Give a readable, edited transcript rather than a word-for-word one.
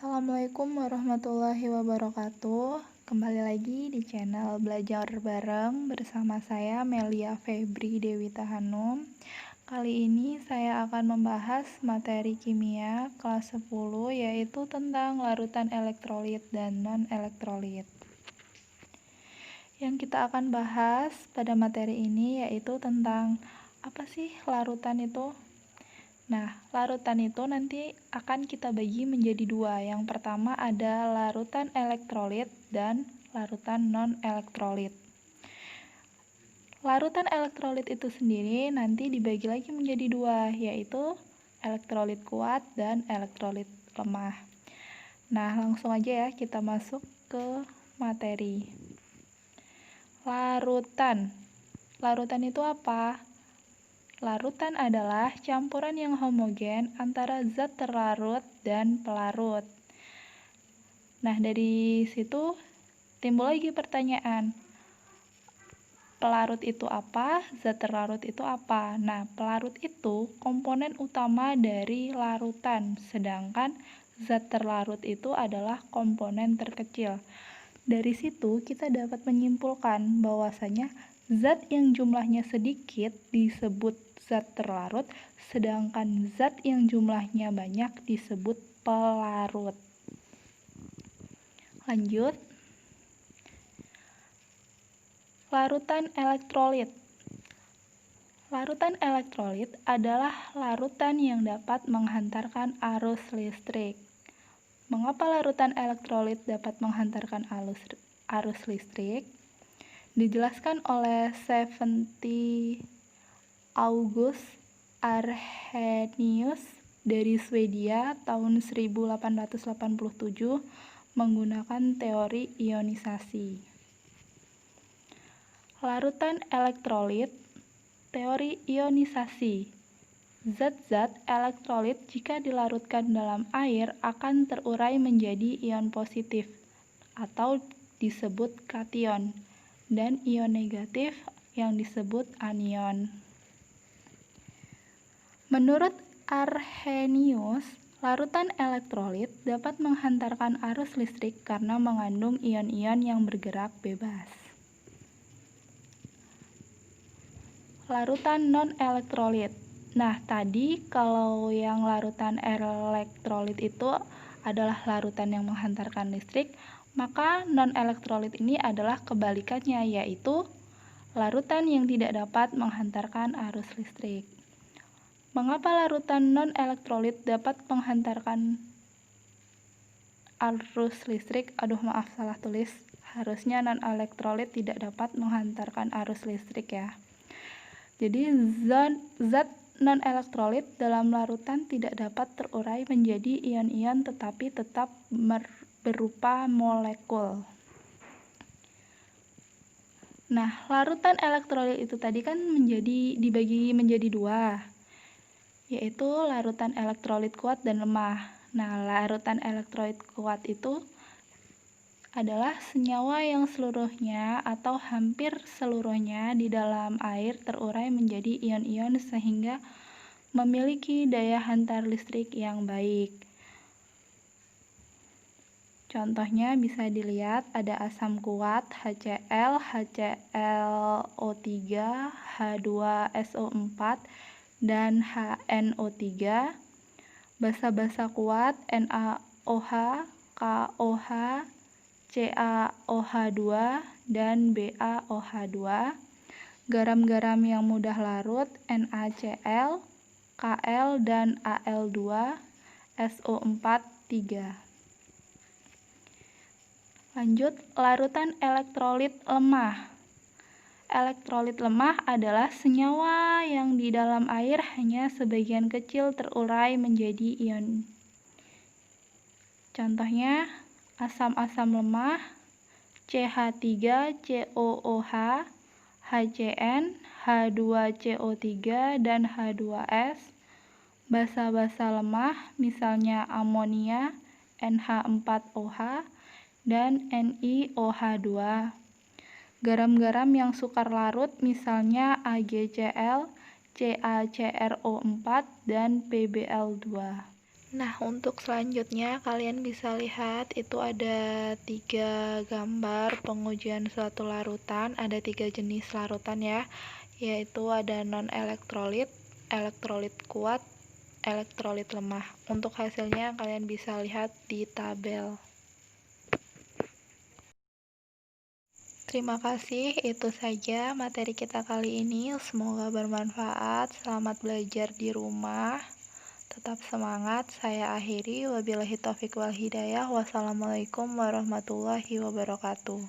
Assalamualaikum warahmatullahi wabarakatuh. Kembali lagi di channel Belajar Bareng bersama saya Melia Febri Dewi Tahanum. Kali ini saya akan membahas materi kimia kelas 10 yaitu tentang larutan elektrolit dan non-elektrolit. Yang kita akan bahas pada materi ini yaitu tentang apa sih larutan itu? Nah, larutan itu nanti akan kita bagi menjadi dua. Yang pertama ada larutan elektrolit dan larutan non-elektrolit. Larutan elektrolit itu sendiri nanti dibagi lagi menjadi dua, yaitu elektrolit kuat dan elektrolit lemah. Nah, langsung aja ya kita masuk ke materi. Larutan. Larutan itu apa? Larutan adalah campuran yang homogen antara zat terlarut dan pelarut. Nah, dari situ timbul lagi pertanyaan. Pelarut itu apa? Zat terlarut itu apa? Nah, pelarut itu komponen utama dari larutan, sedangkan zat terlarut itu adalah komponen terkecil. Dari situ kita dapat menyimpulkan bahwasanya zat yang jumlahnya sedikit disebut zat terlarut, sedangkan zat yang jumlahnya banyak disebut pelarut. Lanjut. Larutan elektrolit. Larutan elektrolit adalah larutan yang dapat menghantarkan arus listrik. Mengapa larutan elektrolit dapat menghantarkan arus listrik? Dijelaskan oleh August Arrhenius dari Swedia tahun 1887 menggunakan teori ionisasi. Larutan elektrolit, teori ionisasi. Zat-zat elektrolit jika dilarutkan dalam air akan terurai menjadi ion positif atau disebut kation dan ion negatif yang disebut anion. Menurut Arrhenius, larutan elektrolit dapat menghantarkan arus listrik karena mengandung ion-ion yang bergerak bebas. Larutan non-elektrolit. Nah, tadi kalau yang larutan elektrolit itu adalah larutan yang menghantarkan listrik, maka non-elektrolit ini adalah kebalikannya, yaitu larutan yang tidak dapat menghantarkan arus listrik. Mengapa larutan non-elektrolit dapat menghantarkan arus listrik? Maaf, salah tulis. Harusnya non-elektrolit tidak dapat menghantarkan arus listrik ya. Jadi zat non-elektrolit dalam larutan tidak dapat terurai menjadi ion-ion tetapi tetap berupa molekul. Nah, larutan elektrolit itu tadi kan dibagi menjadi dua, yaitu larutan elektrolit kuat dan lemah. Nah, larutan elektrolit kuat itu adalah senyawa yang seluruhnya atau hampir seluruhnya di dalam air terurai menjadi ion-ion sehingga memiliki daya hantar listrik yang baik. Contohnya bisa dilihat ada asam kuat HCl, HClO3, H2SO4, dan HNO3, basa-basa kuat NaOH, KOH, CaOH2, dan BaOH2, garam-garam yang mudah larut NaCl, Kl, dan Al2, SO4, 3. Lanjut, larutan elektrolit lemah. Elektrolit lemah adalah senyawa yang di dalam air hanya sebagian kecil terurai menjadi ion. Contohnya, asam-asam lemah CH3COOH, HCN, H2CO3, dan H2S, basa-basa lemah misalnya amonia, NH4OH, dan NiOH2, garam-garam yang sukar larut misalnya AgCl, CaCrO4, dan PbL2. Nah, untuk selanjutnya kalian bisa lihat itu ada 3 gambar pengujian suatu larutan, ada 3 jenis larutan ya, yaitu ada non-elektrolit, elektrolit kuat, elektrolit lemah. Untuk hasilnya kalian bisa lihat di tabel. Terima kasih, itu saja materi kita kali ini. Semoga bermanfaat. Selamat belajar di rumah. Tetap semangat. Saya akhiri. Wabillahi taufiq wal hidayah. Wassalamualaikum warahmatullahi wabarakatuh.